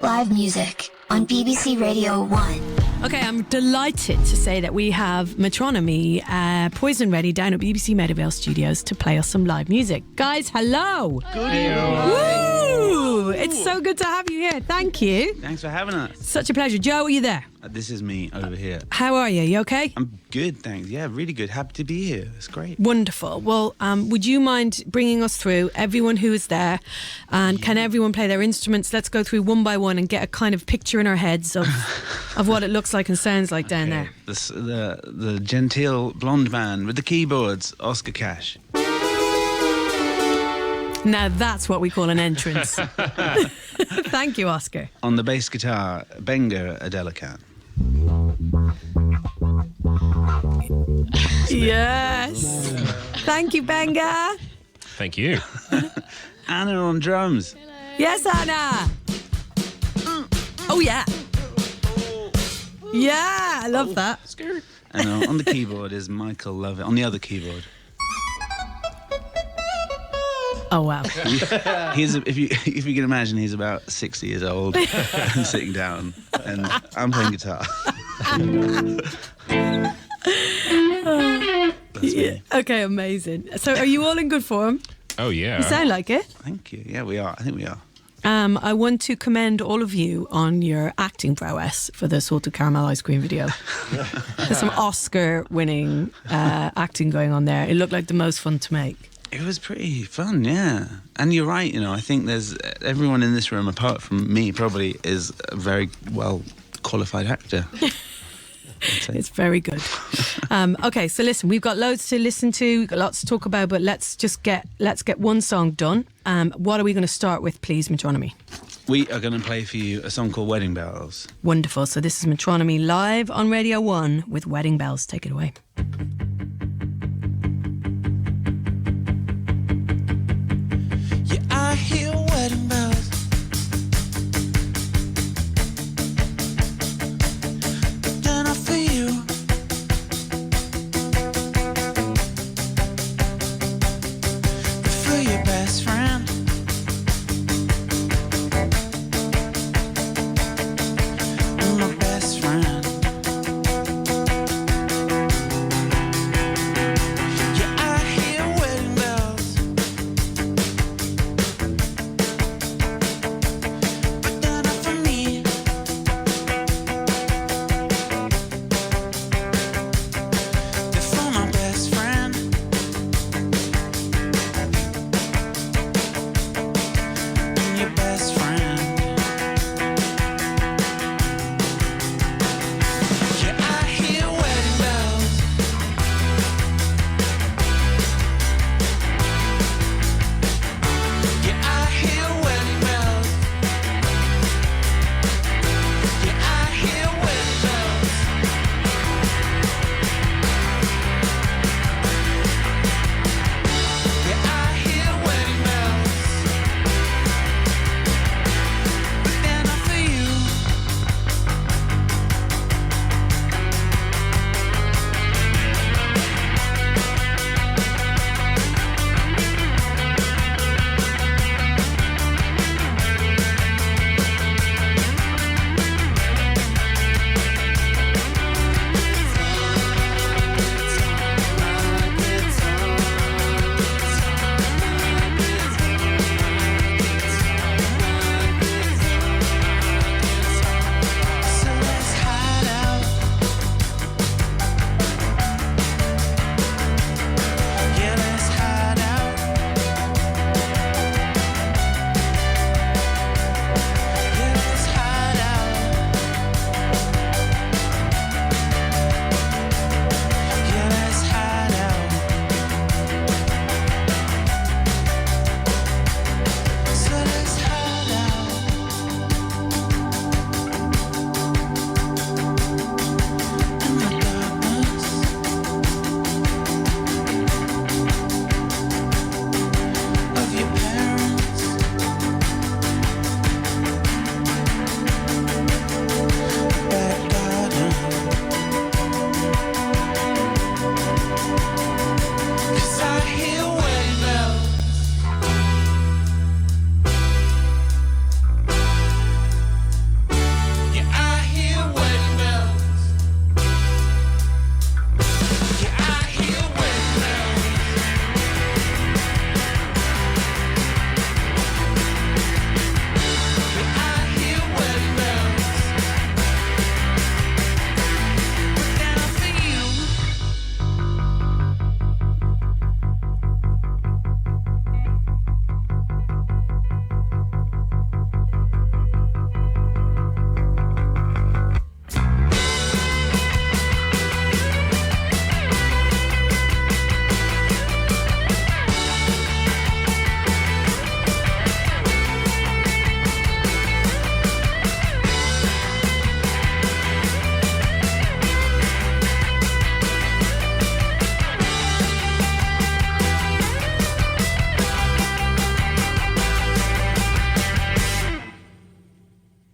Live music on BBC Radio 1. Okay, I'm delighted to say that we have Metronomy poison ready down at BBC Meadowvale Studios to play us some live music. Guys, hello. Good evening. Woo! It's so good to have you here. Thank you. Thanks for having us. Such a pleasure. Joe, are you there? This is me over here. How are you? You okay? I'm good, thanks. Yeah, really good. Happy to be here. It's great. Wonderful. Well, would you mind bringing us through everyone who is there, and can everyone play their instruments? Let's go through one by one and get a kind of picture in our heads of what it looks like and sounds like down there. The genteel blonde man with the keyboards, Oscar Cash. Now that's what we call an entrance. Thank you, Oscar. On the bass guitar, Benga Adelakan. Yes. Thank you, Benga. Thank you. Anna on drums. Yes, Anna. Oh, yeah. Yeah, I love that. And on the keyboard is Michael Lovett. On the other keyboard. Oh, wow. He's if you can imagine, he's about 60 years old and sitting down, and I'm playing guitar. That's me. Okay, amazing. So are you all in good form? Oh, yeah. You sound like it. Thank you. Yeah, we are. I think we are. I want to commend all of you on your acting prowess for the salted caramel ice cream video. There's some Oscar-winning acting going on there. It looked like the most fun to make. It was pretty fun, yeah. And you're right, I think there's everyone in this room, apart from me, probably is a very well qualified actor. It's very good. Okay, so listen, we've got loads to listen to, we've got lots to talk about, but let's get one song done. What are we going to start with, please, Metronomy? We are going to play for you a song called Wedding Bells. Wonderful. So this is Metronomy live on Radio 1 with Wedding Bells. Take it away. I hear wedding bells, but then I feel you. I feel your best friend. I'm my best friend.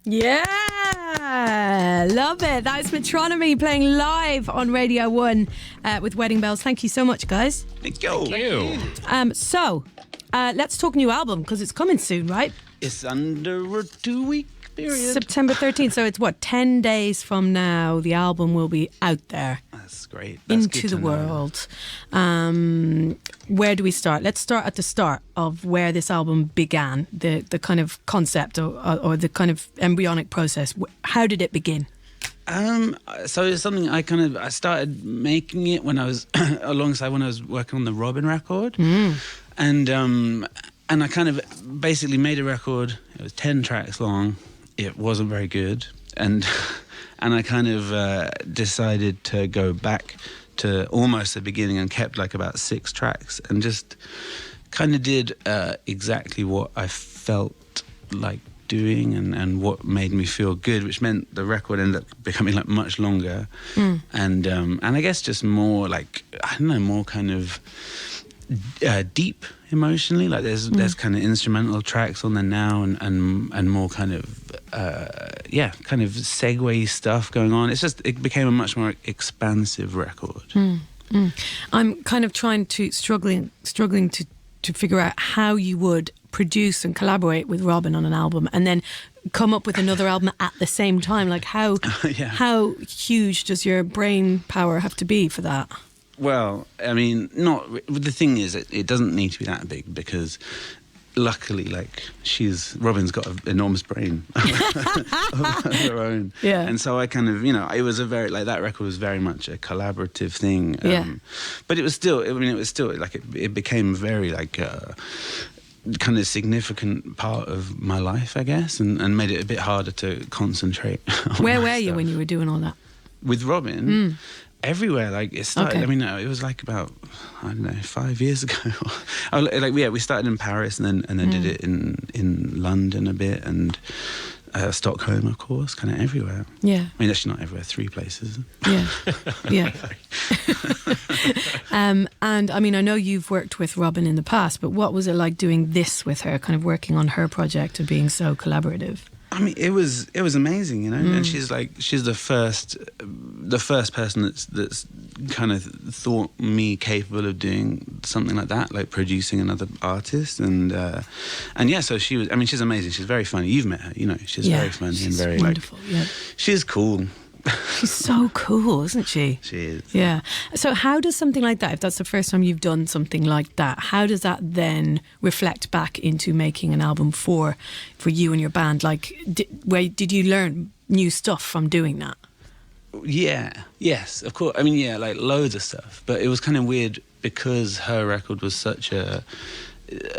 Yeah, love it. That is Metronomy playing live on Radio 1 with Wedding Bells. Thank you so much, guys. Thank you. So, let's talk new album because it's coming soon, right? It's under a 2-week period. September 13th. So it's 10 days from now the album will be out there. That's great. That's into good the to know. world. Where do we start? Let's start at the start of where this album began, the kind of concept or the kind of embryonic process. How did it begin? So it's something I started making it when I was alongside when I was working on the Robin record, and I kind of basically made a record. It was 10 tracks long. It wasn't very good, and I kind of decided to go back to almost the beginning and kept like about 6 tracks and just kind of did exactly what I felt like doing and what made me feel good, which meant the record ended up becoming like much longer and I guess just more like, I don't know, more kind of deep emotionally. Like there's kind of instrumental tracks on there now and more kind of kind of segue stuff going on. It became a much more expansive record. I'm kind of struggling to figure out how you would produce and collaborate with Robin on an album and then come up with another album at the same time. Like how huge does your brain power have to be for that? Well, I mean, the thing is, it doesn't need to be that big because luckily, like, Robin's got an enormous brain of her own. Yeah. And so I kind of, it was that record was very much a collaborative thing. But it was still, like, it became very, like, kind of significant part of my life, I guess, and made it a bit harder to concentrate on Where my were you stuff. when you were doing all that? With Robin? Everywhere. Like it started. Okay. I mean, it was like about 5 years ago. We started in Paris and then did it in London a bit and Stockholm, of course, kind of everywhere. Yeah. I mean, actually not everywhere. 3 places. Yeah. And I mean, I know you've worked with Robin in the past, but what was it like doing this with her? Kind of working on her project and being so collaborative. I mean, it was amazing, and she's the first person that's kind of thought me capable of doing something like that, like producing another artist, and so she was. I mean, she's amazing. She's very funny. You've met her, she's very funny and very wonderful. She's cool. She's so cool, isn't she? She is. Yeah. So how does something like that, if that's the first time you've done something like that, how does that then reflect back into making an album for you and your band? Like, did you learn new stuff from doing that? Yeah. Yes, of course. I mean, like loads of stuff. But it was kind of weird because her record was such a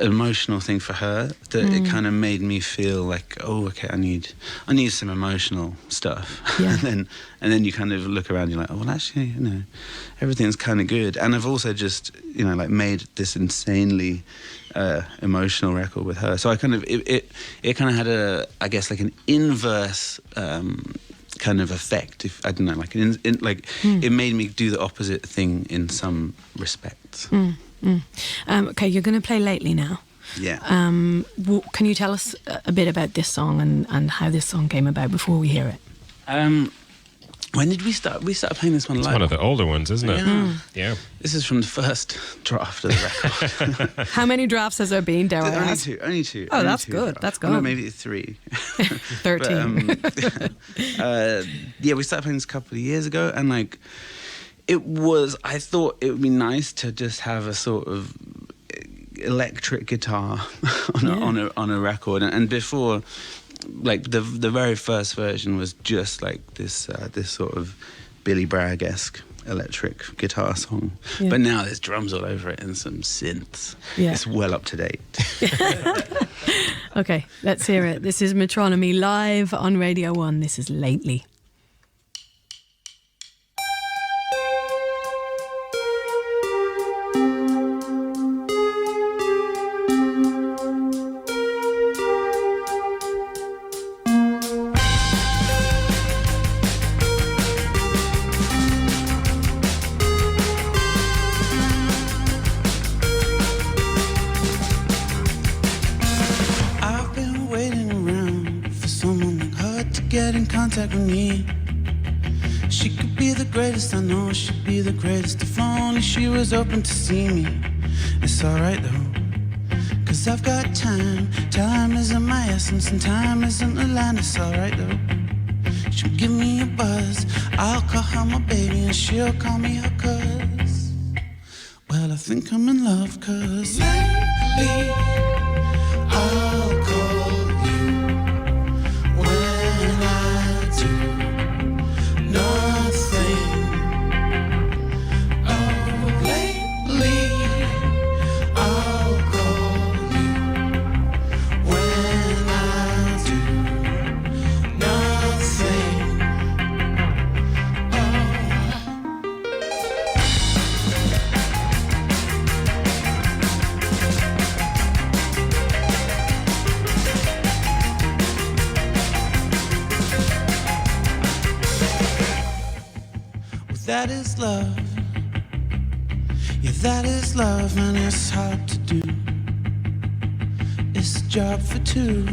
emotional thing for her that it kind of made me feel like, oh, okay, I need some emotional stuff. Yeah. and then you kind of look around, you're like, oh, well, actually, everything's kind of good. And I've also just like made this insanely emotional record with her. So I kind of it kind of had I guess like an inverse kind of effect. If I don't know, like it made me do the opposite thing in some respects. Okay, you're going to play Lately now. Yeah. Can you tell us a bit about this song and how this song came about before we hear it? When did we start? We started playing this one live. It's one of the older ones, isn't it? Yeah. This is from the first draft of the record. How many drafts has there been, dare I Only ask? two. Only two. Oh, only that's two good. drafts. That's Oh, no, good. maybe 3. 13. We started playing this a couple of years ago, and like, I thought it would be nice to just have a sort of electric guitar on a record, and before, like the very first version was just like this sort of Billy Bragg-esque electric guitar song, but now there's drums all over it and some synths. It's well up to date. Okay, let's hear it. This is Metronomy live on Radio 1. This is Lately. I've been waiting around for someone that get in contact with me. She could be the greatest, I know she'd be the greatest. If only she was open to see me. It's alright though, cause I've got time. Time isn't my essence and time isn't the line. It's alright though. She'll give me a buzz, I'll call her my baby and she'll call me her cuz. Well, I think I'm in love cause lately I'll call you when I do nothing. Oh, lately I'll call you when I do nothing. That is love. Yeah, that is love, and it's hard to do. It's a job for two.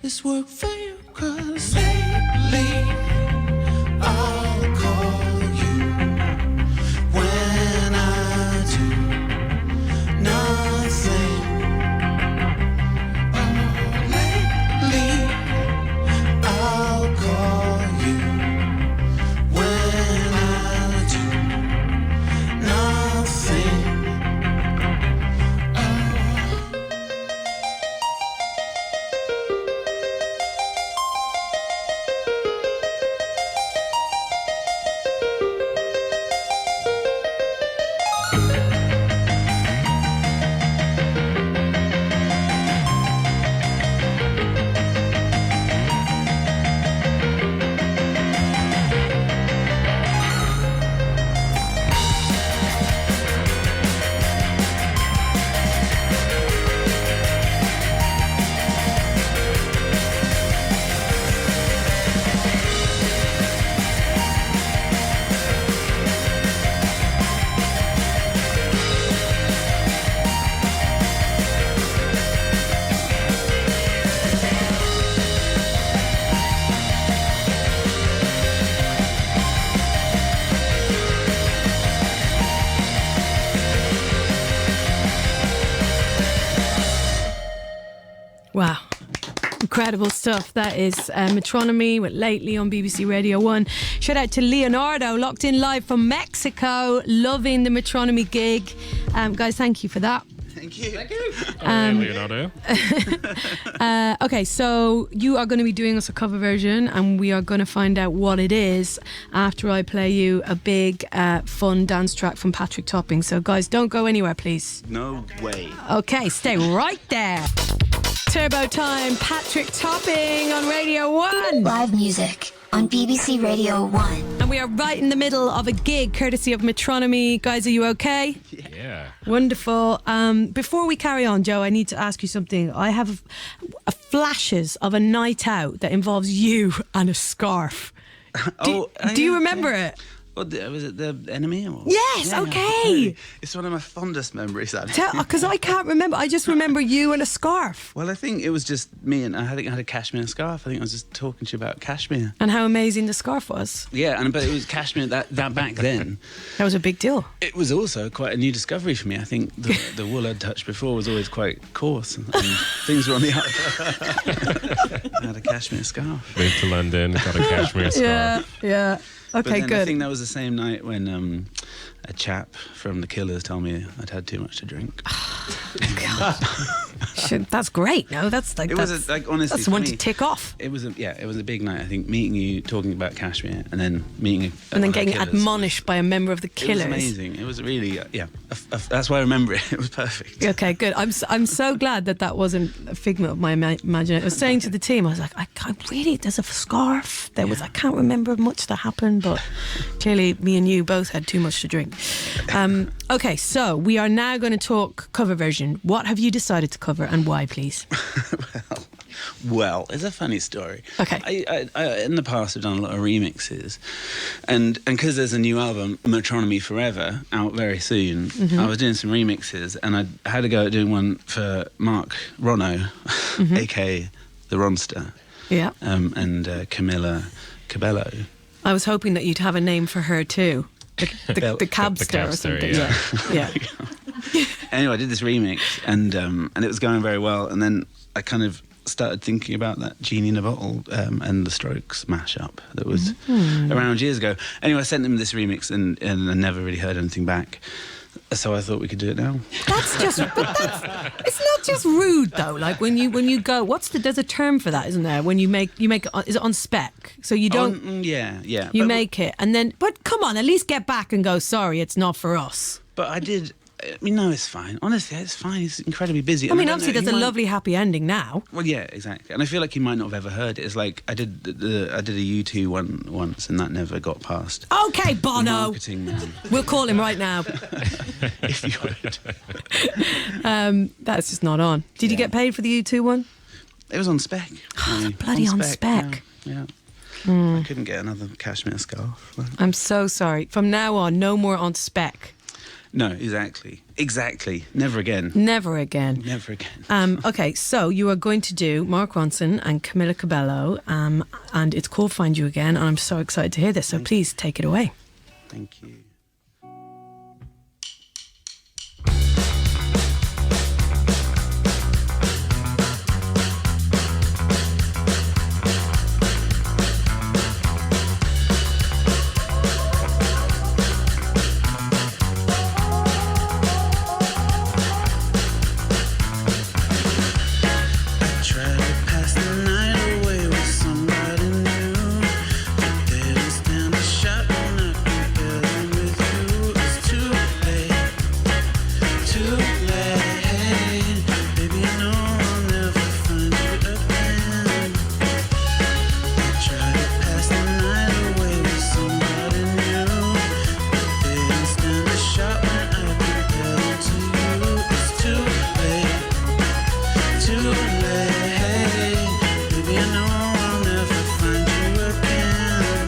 It's work for you, cause lately I'll call you when I do nothing. Oh, lately I'll call you when I do nothing. Wow. Incredible stuff. That is Metronomy with Lately on BBC Radio 1. Shout out to Leonardo, locked in live from Mexico, loving the Metronomy gig. Guys, thank you for that. Thank you. Leonardo. Okay, so you are going to be doing us a cover version and we are going to find out what it is after I play you a big fun dance track from Patrick Topping. So guys, don't go anywhere, please. No way. Okay, stay right there. Turbo time, Patrick Topping on Radio 1. Live music on BBC Radio 1. And we are right in the middle of a gig courtesy of Metronomy. Guys, are you okay? Yeah. Wonderful. Before we carry on, Joe, I need to ask you something. I have flashes of a night out that involves you and a scarf. Do you remember it? What, was it the enemy? Or? Yes, Yeah, okay. It's one of my fondest memories. Because I can't remember. I just remember you and a scarf. Well, I think it was just me, and I think I had a cashmere scarf. I think I was just talking to you about cashmere. And how amazing the scarf was. Yeah, but it was cashmere that back then. That was a big deal. It was also quite a new discovery for me. I think the wool I'd touched before was always quite coarse, and things were on the up. I had a cashmere scarf. Moved to London, got a cashmere scarf. Yeah. But Okay, then good. I think that was the same night when a chap from the Killers told me I'd had too much to drink. That's great. No, that's like It was honestly. that's the one for to me, tick off. It was a big night. I think meeting you, talking about Kashmir, and then meeting And then the getting Killers admonished by a member of the It Killers. was amazing. It was really that's why I remember it. It was perfect. Okay, good. I'm so glad that wasn't a figment of my imagination. I was saying to the team, I was like, I can't really. There's a scarf. I can't remember much that happened, but clearly me and you both had too much to drink. Okay, so we are now going to talk cover version. What have you decided to cover and why, please? Well, Well, it's a funny story. Okay. I in the past, I've done a lot of remixes, and because there's a new album, Metronomy Forever, out very soon. I was doing some remixes, and I had to go at doing one for Mark Rono, aka the Ronster, Yeah. and Camilla Cabello. I was hoping that you'd have a name for her too. The cabster or cabster, something. yeah. Yeah. Anyway, I did this remix, and it was going very well. And then I kind of started thinking about that Genie in a Bottle and the Strokes mashup that was around years ago. Anyway, I sent him this remix, and I never really heard anything back. So I thought we could do it now. It's not just rude though. Like when you go, there's a term for that, isn't there? When you make is it on spec? So you don't. Yeah. You make it, and then, but come on, at least get back and go, sorry, it's not for us. But I did. I mean, no, it's fine. Honestly, it's fine. He's incredibly busy. I And mean, don't obviously, know, there's he a might- lovely happy ending now. Well, yeah, exactly. And I feel like he might not have ever heard it. It's like I did a U2 one once, and that never got past. Okay, the Bono. marketing man, We'll call him right now. if you would. That's just not on. Did you get paid for the U2 one? It was on spec. Bloody on spec. Yeah. I couldn't get another cashmere scarf. I'm so sorry. From now on, no more on spec. No, exactly. Never again. Never again. Never again. Okay, so you are going to do Mark Ronson and Camilla Cabello, and it's called Find You Again, and I'm so excited to hear this, so please take it away. Thank you. Try to pass the night away with somebody new, but they don't stand a shot when I compare them with you. It's too late, baby. I know I'll never find you again. I try to pass the night away with somebody new, but they don't stand a shot when I compare them to you. It's too late. Baby, I know I'll never find you again.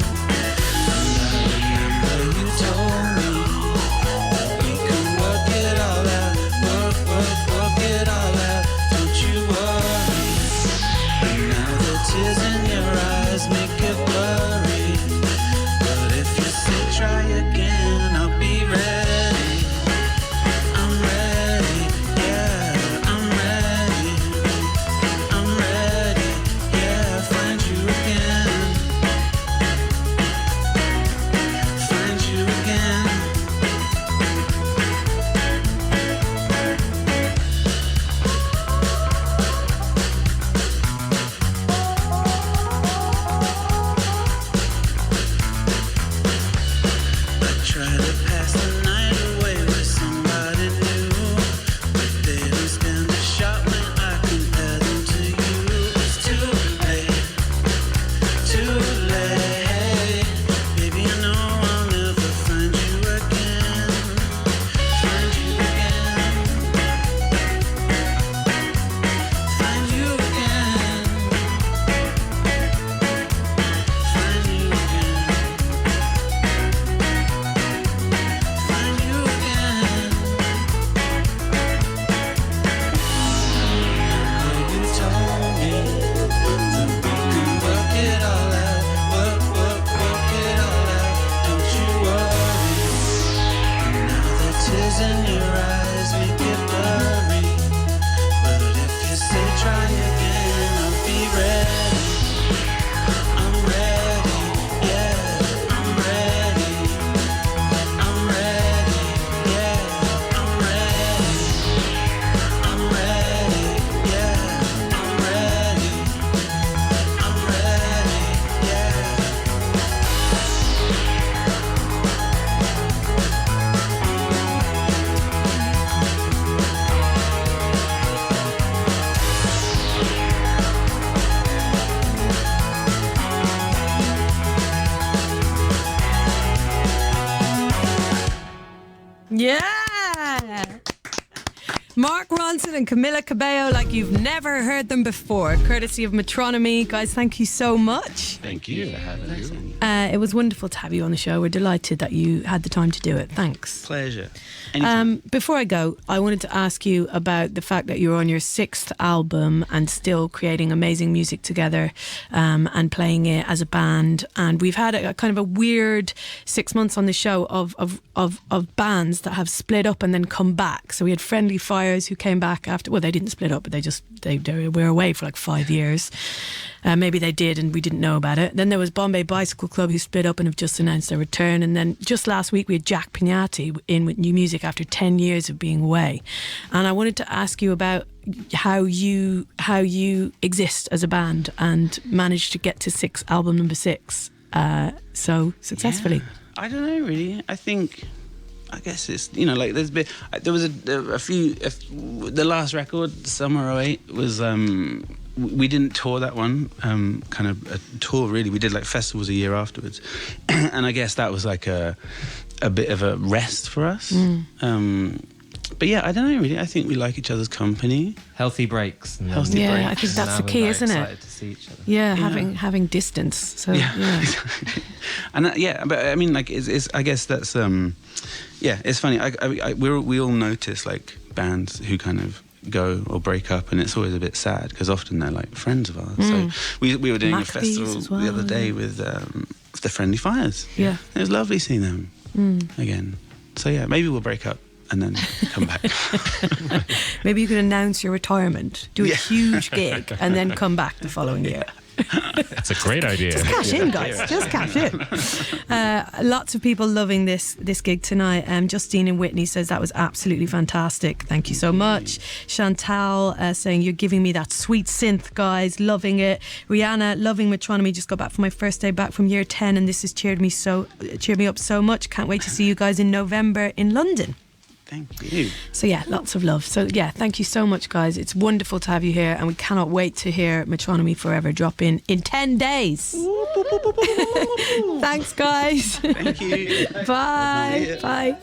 And I remember you told me that we could work it all out, work it all out. Don't you worry. And now the tears in your eyes make it blurry. But if you say try again, I'll be ready. I'm ready, yeah, I'm ready. I'm ready, yeah, find you again. Find you again. I try to pass the night away with somebody new, but they don't stand a shot when I compare them to you. It's too late, baby. I know I'll never find you again. Find you again. Find you again. Find you again. Find you again. You told me that we could work it all out, work it all out. Don't you worry. And now the tears in your eyes make it blurry. But if you say try again, I'll be ready. I'm ready, yeah, I'm ready. I'm ready, yeah, I'm ready. I'm ready, yeah, I'm ready. I'm ready, yeah. Yeah! Mark Ronson and Camila Cabello like you've never heard them before, courtesy of Metronomy. Guys, thank you so much. Thank you for having us. It was wonderful to have you on the show. We're delighted that you had the time to do it. Thanks. Pleasure. Anytime. Before I go, I wanted to ask you about the fact that you're on your 6th album and still creating amazing music together, and playing it as a band. And we've had a kind of a weird 6 months on the show of bands that have split up and then come back. So we had Friendly Fires who came back after. Well, they didn't split up, but they were away for like 5 years. Maybe they did and we didn't know about it. Then there was Bombay Bicycle Club who split up and have just announced their return. And then just last week we had Jack Pignati in with new music after 10 years of being away. And I wanted to ask you about how you exist as a band and managed to get to album number 6 so successfully. Yeah. I don't know really. I guess it's, like there was a few. The last record, Summer '08, was we didn't tour that one, kind of a tour really. We did like festivals a year afterwards, and I guess that was like a bit of a rest for us. But yeah, I don't know really. I think we like each other's company. Healthy breaks. I think that's the key, isn't it? Excited to see each other. Yeah, having distance. So yeah. And but I mean, like, it's I guess that's it's funny. We all notice like bands who kind of go or break up, and it's always a bit sad because often they're like friends of ours. So we were doing Maccabees a festival as well, the other day with the Friendly Fires. Yeah, it was lovely seeing them again. So yeah, maybe we'll break up and then come back. Maybe you could announce your retirement, do a huge gig, and then come back the following year. It's a great idea. Just cash in, guys. Just cash in. Lots of people loving this gig tonight. Justine in Whitney says that was absolutely fantastic. Thank you so much. Chantal saying you're giving me that sweet synth, guys. Loving it. Rihanna, loving Metronomy. Just got back from my first day back from year 10, and this has cheered me up so much. Can't wait to see you guys in November in London. Thank you. So yeah, lots of love. So yeah, thank you so much, guys. It's wonderful to have you here, and we cannot wait to hear Metronomy Forever drop in 10 days. Thanks, guys. Thank you. Bye. Bye.